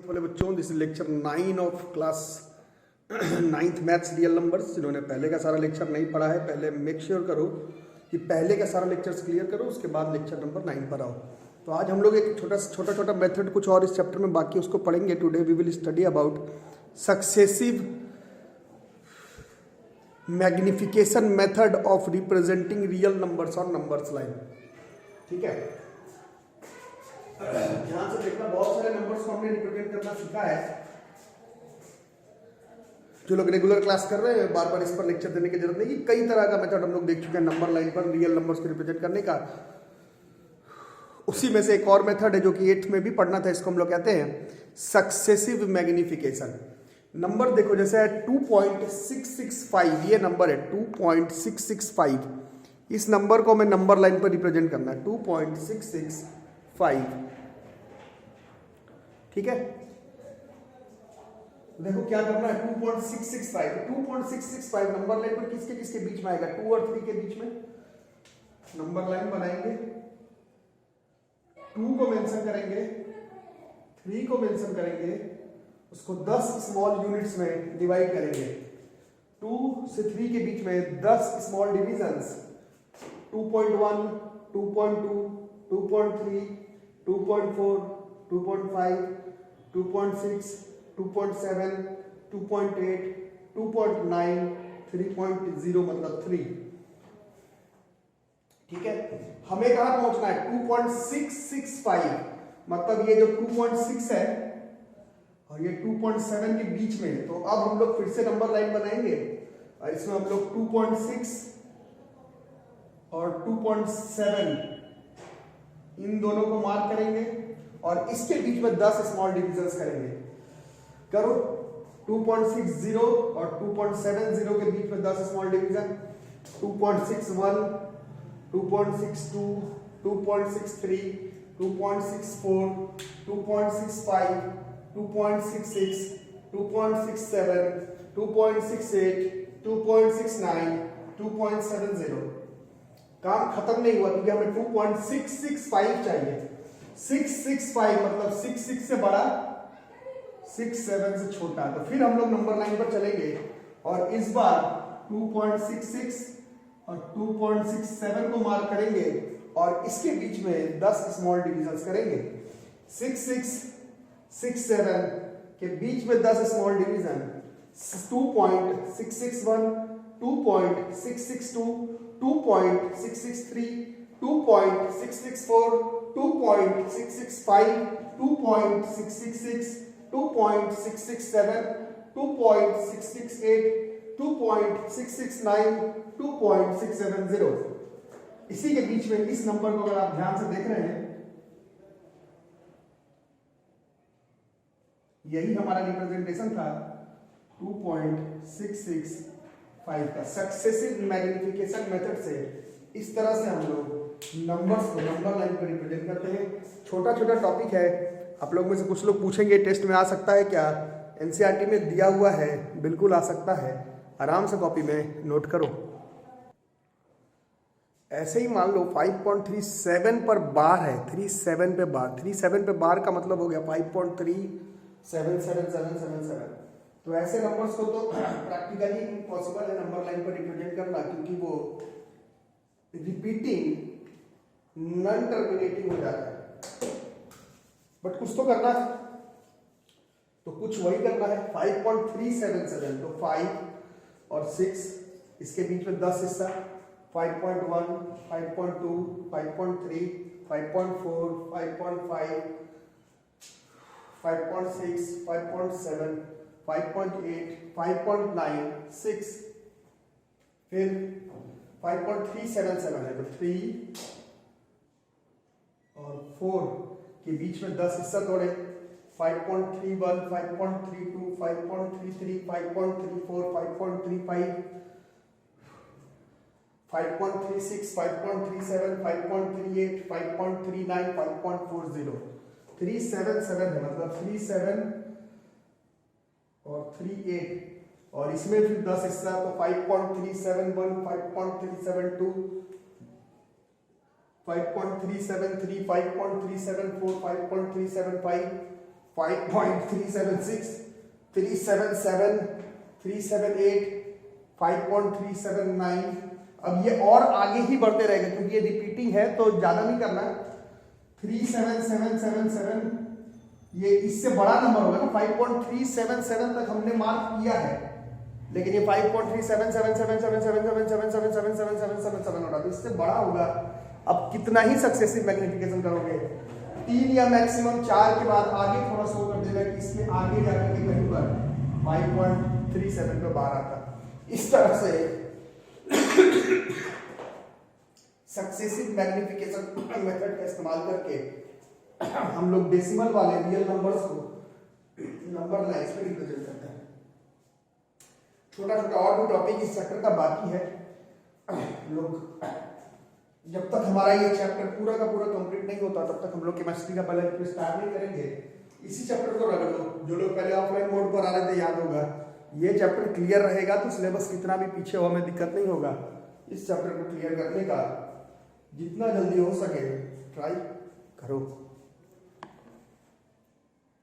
वाले बच्चों, this is lecture 9 of class 9th maths real numbers. जिन्होंने पहले का सारा लेक्चर नहीं पढ़ा है, पहले मेक श्योर करो कि पहले का सारा लेक्चर्स क्लियर करो, उसके बाद लेक्चर नंबर 9 पर आओ। तो आज हम लोग एक छोटा मेथड कुछ और इस चैप्टर में बाकी उसको पढ़ेंगे। Today we will study about successive magnification method of representing real numbers on numbers line. ठीक है, ध्यान से देखना, बहुत सारे नंबर्स को हमने रिप्रेजेंट करना सीखा है। जो लोग रेगुलर क्लास कर रहे हैं, बार बार इस पर लेक्चर देने की जरूरत नहीं कि कई तरह का मेथड हम लोग देख चुके हैं नंबर लाइन पर रियल नंबर्स को रिप्रेजेंट करने का। उसी में से एक और मेथड है जो कि 8th में भी पढ़ना था, इसको हम लोग कहते हैं सक्सेसिव मैग्निफिकेशन। नंबर देखो, जैसे है 2.665, ये नंबर है 2.665। इस नंबर को हमें नंबर लाइन पर रिप्रेजेंट करना है 2.665। ठीक है, देखो क्या करना है, 2.665 नंबर लाइन पर किसके किसके बीच में आएगा, 2 और 3 के बीच में नंबर लाइन बनाएंगे। 2 को मेंशन करेंगे, 3 को मेंशन करेंगे, उसको 10 स्मॉल यूनिट्स में डिवाइड करेंगे। 2 से 3 के बीच में 10 स्मॉल डिविजन्स, 2.1, 2.2, 2.3, 2.4, 2.5, 2.6, 2.7, 2.8, 2.9, 3.0 मतलब 3। ठीक है, हमें कहां पहुंचना है, 2.665 मतलब ये जो 2.6 है और ये 2.7 के बीच में। तो अब हम लोग फिर से नंबर लाइन बनाएंगे और इसमें हम लोग 2.6 और 2.7 इन दोनों को मार्क करेंगे और इसके बीच में 10 स्मॉल डिविजन्स करेंगे। करो, 2.60 और 2.70 के बीच में 10 स्मॉल डिवीजन, 2.61, 2.62, 2.63, 2.64, 2.65, 2.66, 2.67, 2.68, 2.69, 2.70। काम खत्म नहीं हुआ क्योंकि हमें 2.665 चाहिए। 665 मतलब 66 से बड़ा, 67 से छोटा। तो फिर हम लोग नंबर लाइन पर चलेंगे और इस बार 2.66 और 2.67 को मार्क करेंगे और इसके बीच में 10 स्मॉल डिविजन्स करेंगे। 66, 67 के बीच में 10 स्मॉल डिवीजन, 2.661, 2.662, 2.663, 2.664, 2.665, 2.666, 2.667, 2.668, 2.669, 2.670। इसी के बीच में इस नंबर को अगर आप ध्यान से देख रहे हैं, यही हमारा रिप्रेजेंटेशन था 2.665 का। सक्सेसिव मैग्निफिकेशन मेथड से इस तरह से हम लोग नंबर्स को नंबर लाइन पर रिप्रेजेंट करते हैं। छोटा टॉपिक है, आप लोग में से कुछ लोग पूछेंगे टेस्ट में आ सकता है क्या, एनसीईआरटी में दिया हुआ है, बिल्कुल आ सकता है। आराम से कॉपी में नोट करो। ऐसे ही मान लो 5.37 पर बार है, 37 पे बार, 37 पे बार का मतलब हो गया 5.3777777। तो ऐसे नंबर्स को तो प्रैक्टिकली इम्पॉसिबल है नंबर लाइन पर रिप्रेजेंट करना, क्योंकि वो रिपीटिंग नॉन टर्मिनेटिंग हो जाता है। बट कुछ तो करना है, तो कुछ वही करना है। 5.377 तो 5 और 6, इसके बीच में 10 हिस्सा, 5.1, 5.2, 5.3, 5.4, 5.5, 5.6, 5.7, 5.8, 5.9, 6, फिर 5.377 है तो 3 और 4 के बीच में 10 हिस्सा तोड़े, 5.31, 5.32, 5.33, 5.34, 5.35, 5.36, 5.37, 5.38, 5.39, 5.40, 377 है मतलब 37 और 38 और इसमें फिर 10 हिस्सा तो 5.371, 5.372, 5.373, 5.374, 5.375, 5.376, 377, 378, 5.379। अब ये और आगे ही बढ़ते रहेगा क्योंकि ये रिपीटिंग है तो ज्यादा नहीं करना। 37777, ये इससे बड़ा नंबर होगा ना, 5.377 तक हमने मार्क किया है, लेकिन ये 5.3777777777777 हो रहा, तो इससे बड़ा होगा। अब कितना ही सक्सेसिव मैग्निफिकेशन करोगे, 3 या मैक्सिमम 4 के बाद आगे थोड़ा शो कर देगा कि इसके आगे जाकर के कहीं पर 5.37 पे बाहर आता। इस तरह से सक्सेसिव मैग्निफिकेशन मेथड का इस्तेमाल करके हम लोग डेसिमल वाले रियल नंबर्स को नंबर लाइन्स पे रिप्रेजेंट करते हैं। छोटा छोटा और भी टॉपिक इस चैप्टर का बाकी है। लोग जब तक हमारा ये चैप्टर पूरा का पूरा कंप्लीट नहीं होता तब तक हम लोग केमिस्ट्री का पहले स्टार्ट नहीं करेंगे। इसी चैप्टर को रगड़ लो, जो लोग पहले ऑफलाइन मोड पर आ रहे थे याद होगा। ये चैप्टर क्लियर रहेगा तो सिलेबस कितना भी पीछे हो हमें दिक्कत नहीं होगा। इस चैप्टर को क्लियर करने का जितना जल्दी हो सके ट्राई करो।